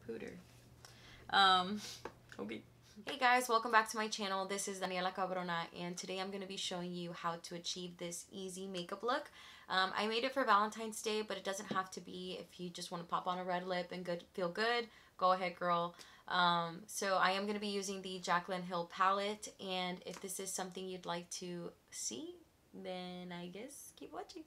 pooter. Okay. Hey guys, welcome back to my channel. This is Daniela Cabrona, and today I'm going to be showing you how to achieve this easy makeup look. I made it for Valentine's Day, but it doesn't have to be. If you just want to pop on a red lip and feel good, go ahead, girl. So I am going to be using the Jaclyn Hill palette, and if this is something you'd like to see, then I guess keep watching.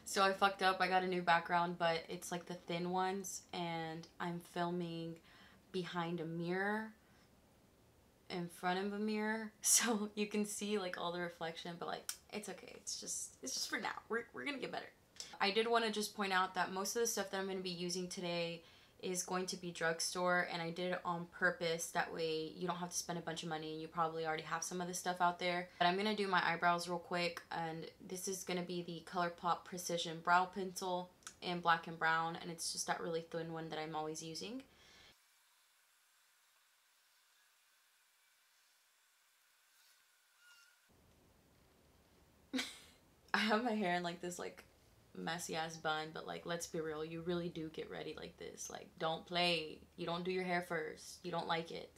So I fucked up. I got a new background, but it's like the thin ones, and I'm filming behind a mirror, in front of a mirror, so you can see like all the reflection, but like it's okay. It's just for now. We're gonna get better. I did want to just point out that most of the stuff that I'm going to be using today is going to be drugstore, and I did it on purpose. That way you don't have to spend a bunch of money, and you probably already have some of this stuff out there. But I'm going to do my eyebrows real quick, and this is going to be the ColourPop Precision Brow Pencil in black and brown, and it's just that really thin one that I'm always using. I have my hair in like this like messy ass bun, but like let's be real, you really do get ready like this. Like don't play. You don't do your hair first. You don't like it.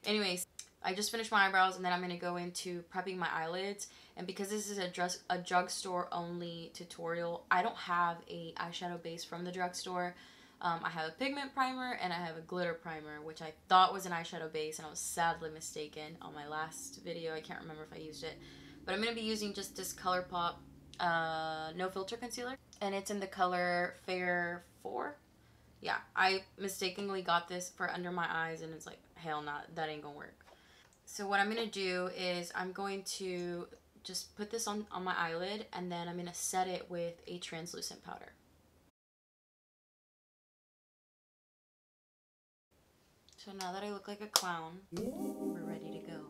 Anyways, I just finished my eyebrows, and then I'm going to go into prepping my eyelids. And because this is a drugstore only tutorial, I don't have a eyeshadow base from the drugstore. I have a pigment primer and I have a glitter primer, which I thought was an eyeshadow base, and I was sadly mistaken on my last video. I can't remember if I used it. But I'm going to be using just this ColourPop No Filter Concealer. And it's in the color Fair 4. Yeah, I mistakenly got this for under my eyes, and it's like, hell nah, that ain't gonna work. So what I'm going to do is I'm going to just put this on my eyelid, and then I'm going to set it with a translucent powder. So now that I look like a clown, we're ready to go.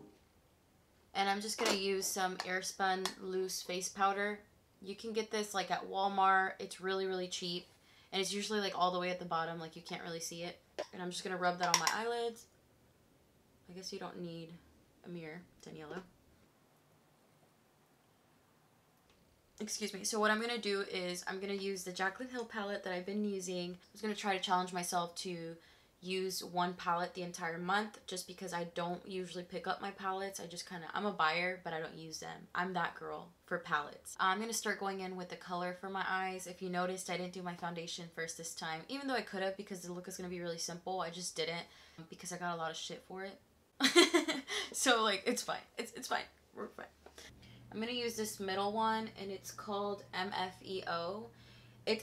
And I'm just going to use some Airspun loose face powder. You can get this like at Walmart. It's really, really cheap. And it's usually like all the way at the bottom, like you can't really see it. And I'm just going to rub that on my eyelids. I guess you don't need a mirror, Daniela. Excuse me. So what I'm going to do is I'm going to use the Jaclyn Hill palette that I've been using. I was going to try to challenge myself to use one palette the entire month, just because I don't usually pick up my palettes. I just kind of, I'm a buyer, but I don't use them. I'm that girl for palettes. I'm going to start going in with the color for my eyes. If you noticed, I didn't do my foundation first this time, even though I could have, because the look is going to be really simple. I just didn't because I got a lot of shit for it. So like, it's fine. It's fine. We're fine. I'm going to use this middle one, and it's called MFEO.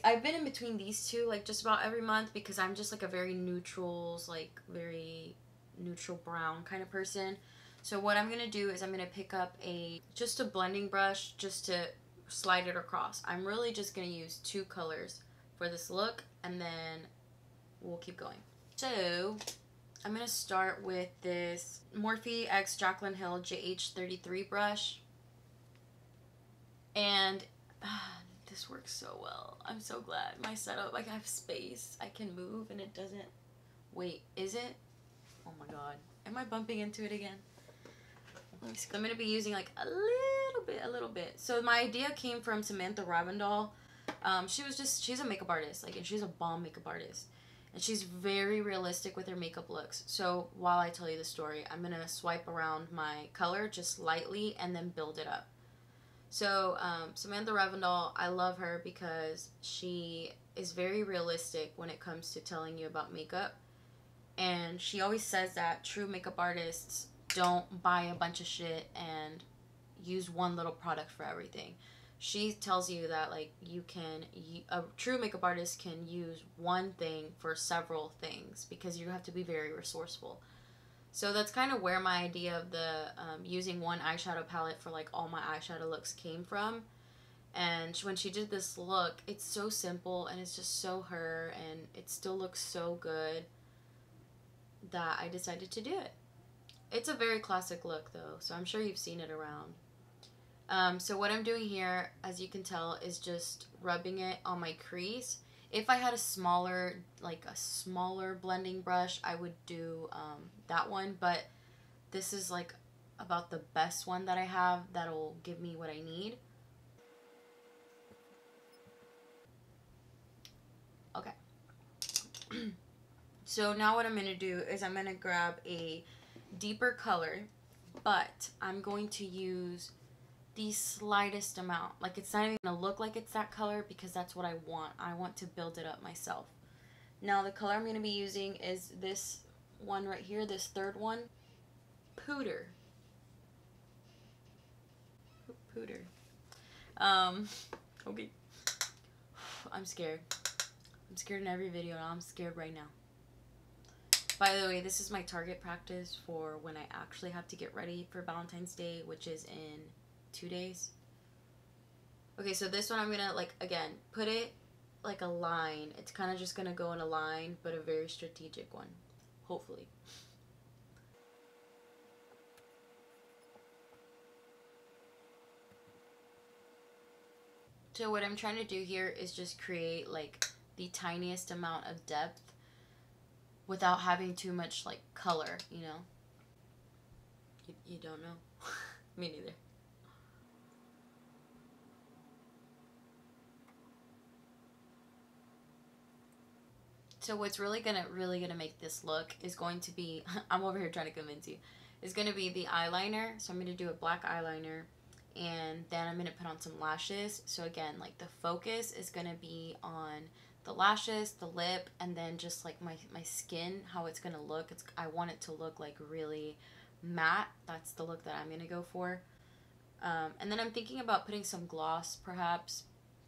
I've been in between these two like just about every month, because I'm just like a very neutrals, like very neutral brown kind of person. So what I'm going to do is I'm going to pick up just a blending brush just to slide it across. I'm really just going to use two colors for this look, and then we'll keep going. So I'm going to start with this Morphe x Jaclyn Hill JH33 brush. And this works so well. I'm so glad. My setup, like I have space. I can move and it doesn't... Wait, is it? Oh my god. Am I bumping into it again? Let me see. I'm going to be using like a little bit. So my idea came from Samantha Ravindal. She's a makeup artist. Like, and she's a bomb makeup artist. And she's very realistic with her makeup looks. So while I tell you the story, I'm going to swipe around my color just lightly and then build it up. So, Samantha Ravindal, I love her because she is very realistic when it comes to telling you about makeup. And she always says that true makeup artists don't buy a bunch of shit and use one little product for everything. She tells you that, like, a true makeup artist can use one thing for several things, because you have to be very resourceful. So that's kind of where my idea of the using one eyeshadow palette for like all my eyeshadow looks came from. And when she did this look, it's so simple and it's just so her, and it still looks so good that I decided to do it. It's a very classic look though, so I'm sure you've seen it around. So what I'm doing here, as you can tell, is just rubbing it on my crease. If I had a smaller blending brush, I would do that one, but this is like about the best one that I have that'll give me what I need. Okay. So now what I'm going to do is I'm going to grab a deeper color, but I'm going to use the slightest amount. Like, it's not even going to look like it's that color because that's what I want. I want to build it up myself. Now the color I'm going to be using is this one right here, this third one, Pooter. Pooter. Okay. I'm scared. I'm scared in every video, and I'm scared right now. By the way, this is my target practice for when I actually have to get ready for Valentine's Day, which is in 2 days. Okay, so this one I'm gonna, like, again, put it like a line. It's kind of just gonna go in a line, but a very strategic one, hopefully. So what I'm trying to do here is just create like the tiniest amount of depth without having too much like color, you know? You don't know? Me neither. So what's really gonna make this look is going to be, I'm over here trying to convince you, is gonna be the eyeliner. So I'm gonna do a black eyeliner, and then I'm gonna put on some lashes. So again, like the focus is gonna be on the lashes, the lip, and then just like my skin, how it's gonna look. I want it to look like really matte. That's the look that I'm gonna go for. And then I'm thinking about putting some gloss perhaps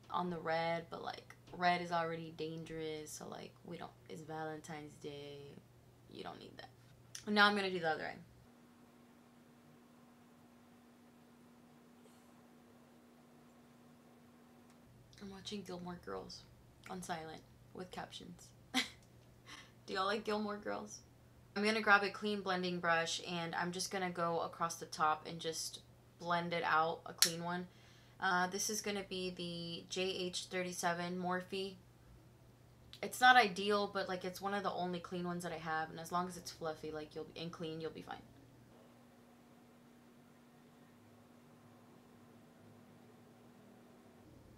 on the red, but like red is already dangerous, so like it's Valentine's Day, you don't need that. And now I'm gonna do the other eye. I'm watching Gilmore Girls on silent with captions. Do y'all like Gilmore Girls? I'm gonna grab a clean blending brush, and I'm just gonna go across the top and just blend it out, a clean one. This is gonna be the JH37 Morphe. It's not ideal, but like it's one of the only clean ones that I have, and as long as it's fluffy, like and clean, you'll be fine.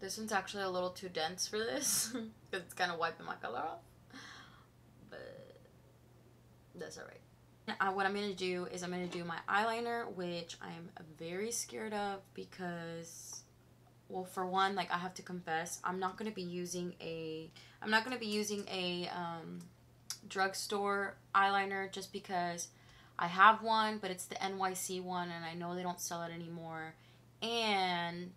This one's actually a little too dense for this because it's kind of wiping my color off, but that's alright. What I'm going to do is I'm going to do my eyeliner, which I'm very scared of because, well, for one, like I have to confess, I'm not going to be using a drugstore eyeliner just because I have one, but it's the NYC one, and I know they don't sell it anymore, and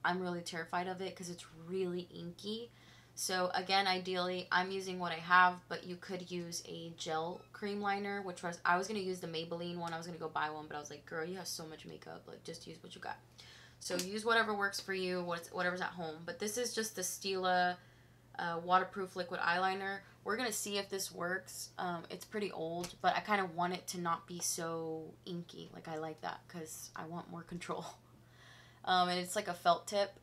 I'm really terrified of it because it's really inky. So again, ideally, I'm using what I have, but you could use a gel cream liner, I was going to use the Maybelline one. I was going to go buy one, but I was like, girl, you have so much makeup. Like, just use what you got. So use whatever works for you, whatever's at home. But this is just the Stila waterproof liquid eyeliner. We're going to see if this works. It's pretty old, but I kind of want it to not be so inky. Like, I like that because I want more control. And it's like a felt tip.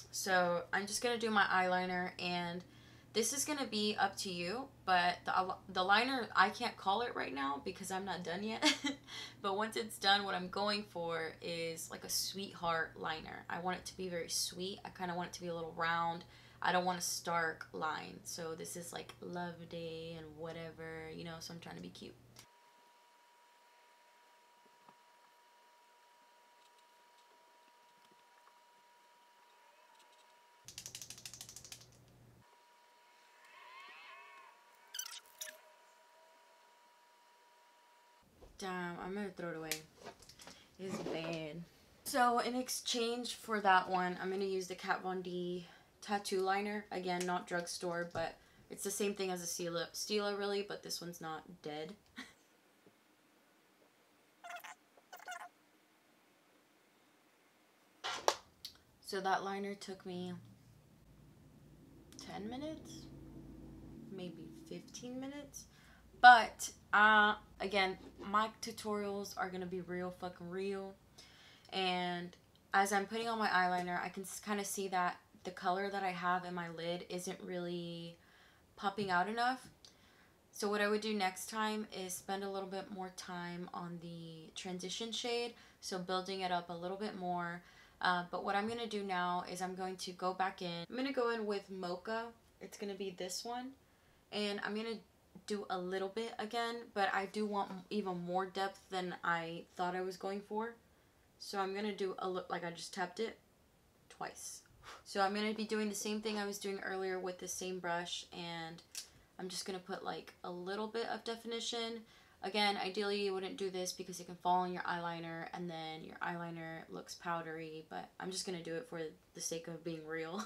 So I'm just going to do my eyeliner, and this is going to be up to you, but the liner, I can't call it right now because I'm not done yet. But once it's done, what I'm going for is like a sweetheart liner. I want it to be very sweet. I kind of want it to be a little round. I don't want a stark line. So this is like Love Day and whatever, you know, so I'm trying to be cute. Damn, I'm gonna throw it away. It's bad. So in exchange for that one, I'm gonna use the Kat Von D tattoo liner. Again, not drugstore, but it's the same thing as a Stila really, but this one's not dead. So that liner took me 10 minutes, maybe 15 minutes. But, again, my tutorials are going to be real fucking real. And as I'm putting on my eyeliner, I can kind of see that the color that I have in my lid isn't really popping out enough. So what I would do next time is spend a little bit more time on the transition shade. So building it up a little bit more. But what I'm going to do now is I'm going to go back in. I'm going to go in with Mocha. It's going to be this one. And I'm going to do a little bit again, but I do want even more depth than I thought I was going for. So I'm going to do a look like I just tapped it twice. So I'm going to be doing the same thing I was doing earlier with the same brush, and I'm just going to put like a little bit of definition. Again, ideally you wouldn't do this because it can fall on your eyeliner and then your eyeliner looks powdery, but I'm just going to do it for the sake of being real.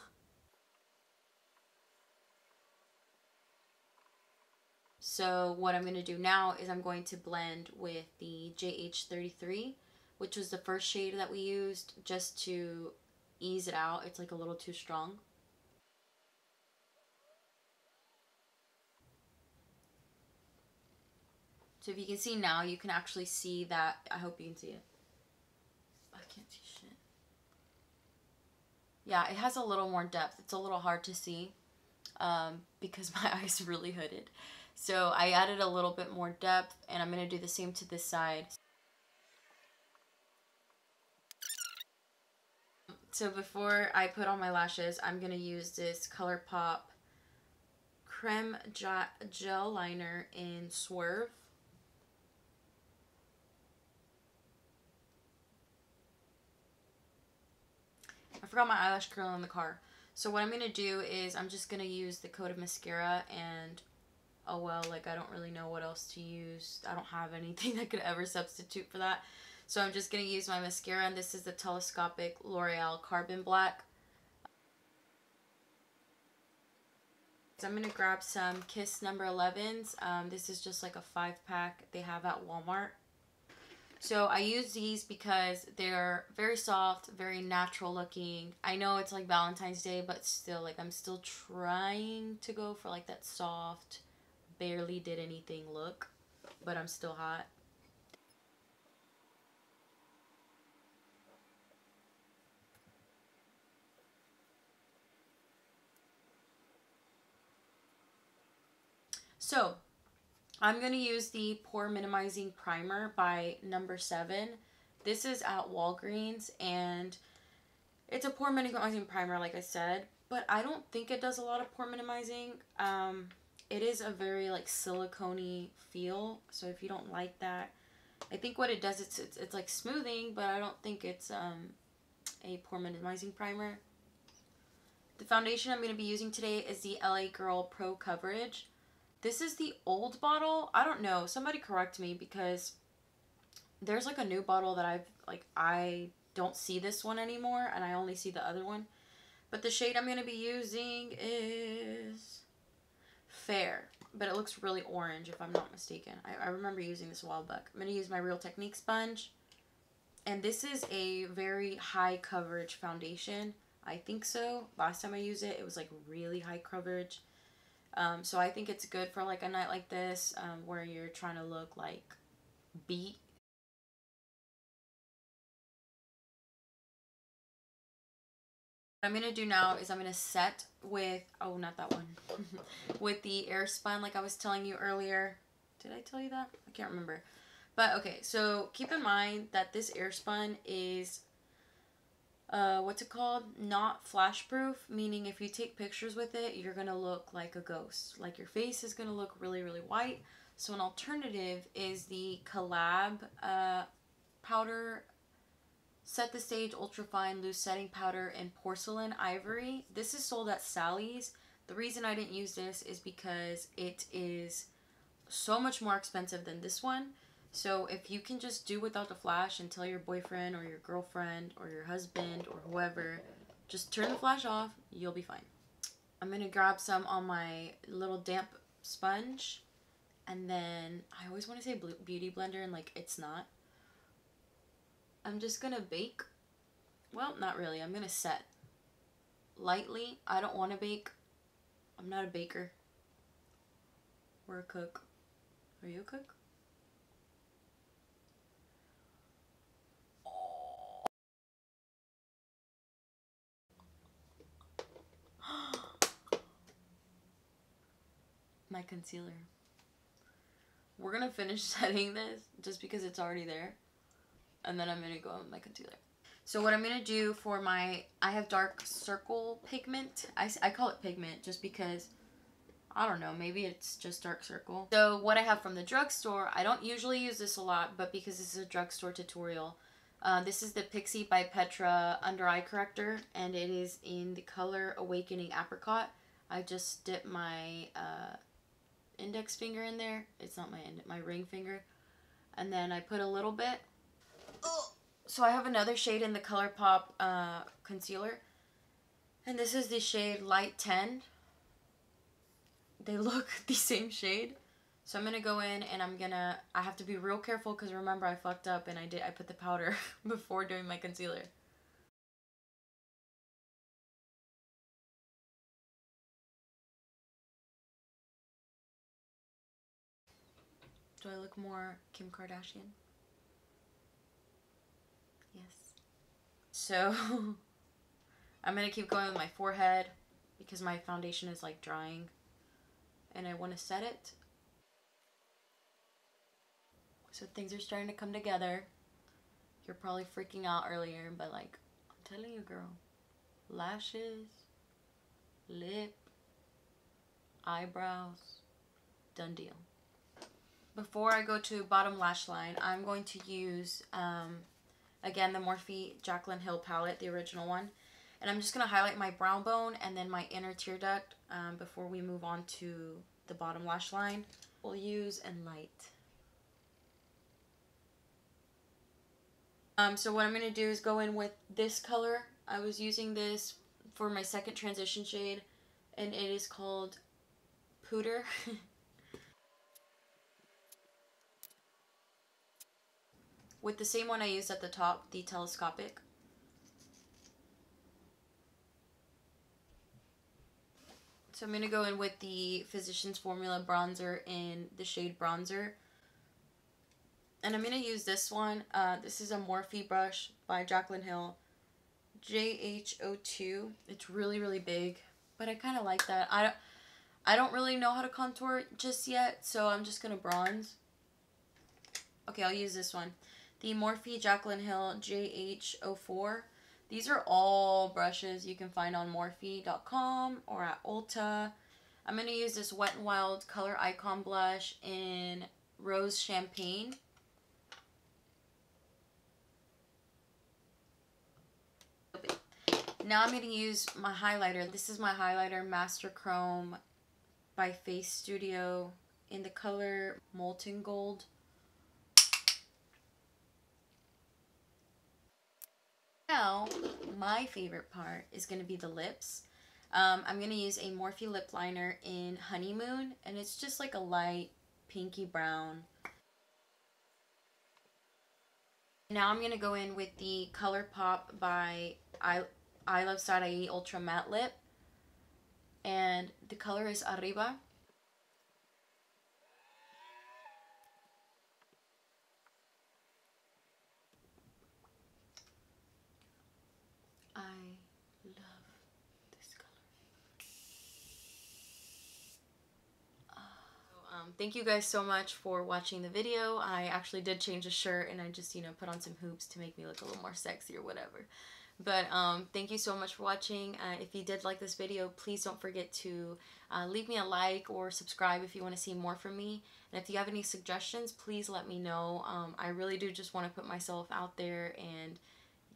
So what I'm going to do now is I'm going to blend with the JH33, which was the first shade that we used, just to ease it out. It's like a little too strong. So if you can see now, you can actually see that. I hope you can see it. I can't see shit. Yeah, it has a little more depth. It's a little hard to see because my eye's really hooded. So I added a little bit more depth, and I'm going to do the same to this side. So before I put on my lashes, I'm going to use this ColourPop Creme Gel Liner in Swerve. I forgot my eyelash curler in the car. So what I'm going to do is I'm just going to use the coat of mascara, and oh well, like I don't really know what else to use. I don't have anything that could ever substitute for that. So I'm just going to use my mascara, and this is the Telescopic L'Oreal Carbon Black. So I'm going to grab some Kiss number 11s. This is just like a 5-pack they have at Walmart. So I use these because they're very soft, very natural looking. I know it's like Valentine's Day, but still, like I'm still trying to go for like that soft, barely did anything look, but I'm still hot. So I'm going to use the Pore Minimizing Primer by number 7. This is at Walgreens, and it's a pore minimizing primer, like I said, but I don't think it does a lot of pore minimizing. It is a very like silicone-y feel, so if you don't like that, I think what it does, it's like smoothing, but I don't think it's a pore minimizing primer. The foundation I'm going to be using today is the LA Girl Pro Coverage. This is the old bottle. I don't know. Somebody correct me, because there's like a new bottle that I don't see this one anymore, and I only see the other one. But the shade I'm going to be using is Fair, but it looks really orange if I'm not mistaken. I remember using this a while back. I'm going to use my Real Technique sponge, and this is a very high coverage foundation. I think so. Last time I used it, it was like really high coverage. So I think it's good for like a night like this, where you're trying to look like beat. What I'm going to do now is I'm going to set with, oh, not that one, with the Airspun like I was telling you earlier. Did I tell you that? I can't remember. But okay, so keep in mind that this Airspun is, what's it called? Not flash proof, meaning if you take pictures with it, you're going to look like a ghost. Like your face is going to look really, really white. So an alternative is the Collab powder Set the Stage Ultra Fine Loose Setting Powder in Porcelain Ivory. This is sold at Sally's. The reason I didn't use this is because it is so much more expensive than this one. So if you can just do without the flash and tell your boyfriend or your girlfriend or your husband or whoever, just turn the flash off, you'll be fine. I'm going to grab some on my little damp sponge, and then I always want to say beauty blender, and like it's not. I'm just going to bake. Well, not really. I'm going to set lightly. I don't want to bake. I'm not a baker. We're a cook. Are you a cook? My concealer. We're going to finish setting this just because it's already there. And then I'm going to go on with my concealer. So what I'm going to do for my, I have dark circle pigment. I call it pigment just because I don't know, maybe it's just dark circle. So what I have from the drugstore, I don't usually use this a lot, but because this is a drugstore tutorial, this is the Pixie by Petra under eye corrector, and it is in the color Awakening Apricot. I just dip my index finger in there. It's not my ring finger. And then I put a little bit. Oh. So I have another shade in the ColourPop concealer. And this is the shade Light 10. They look the same shade. So I'm going to go in and I have to be real careful because remember I fucked up and I put the powder before doing my concealer. Do I look more Kim Kardashian? Yes. So I'm going to keep going with my forehead because my foundation is like drying and I want to set it. So things are starting to come together. You're probably freaking out earlier, but like, I'm telling you, girl, lashes, lip, eyebrows, done deal. Before I go to bottom lash line, I'm going to use, again, the Morphe Jaclyn Hill palette, the original one. And I'm just going to highlight my brow bone and then my inner tear duct before we move on to the bottom lash line. We'll use Enlight. So what I'm going to do is go in with this color. I was using this for my second transition shade, and it is called Pooter. With the same one I used at the top, the telescopic. So I'm going to go in with the Physicians Formula bronzer in the shade Bronzer. And I'm going to use this one. This is a Morphe brush by Jaclyn Hill. JH02. It's really, really big. But I kind of like that. I don't really know how to contour just yet. So I'm just going to bronze. Okay, I'll use this one. The Morphe Jaclyn Hill JH04. These are all brushes you can find on Morphe.com or at Ulta. I'm going to use this Wet n Wild Color Icon blush in Rose Champagne. Now I'm going to use my highlighter. This is my highlighter, Master Chrome by Face Studio in the color Molten Gold. Now, my favorite part is going to be the lips. I'm going to use a Morphe lip liner in Honeymoon, and it's just like a light pinky brown. Now I'm going to go in with the ColourPop by I Love Sarai Ultra Matte Lip, and the color is Arriba. I love this color. Thank you guys so much for watching the video. I actually did change a shirt and I just, put on some hoops to make me look a little more sexy or whatever. But thank you so much for watching. If you did like this video, please don't forget to leave me a like or subscribe if you want to see more from me. And if you have any suggestions, please let me know. I really do just want to put myself out there and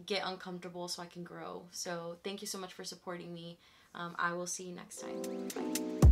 get uncomfortable so I can grow. So thank you so much for supporting me. I will see you next time. Bye.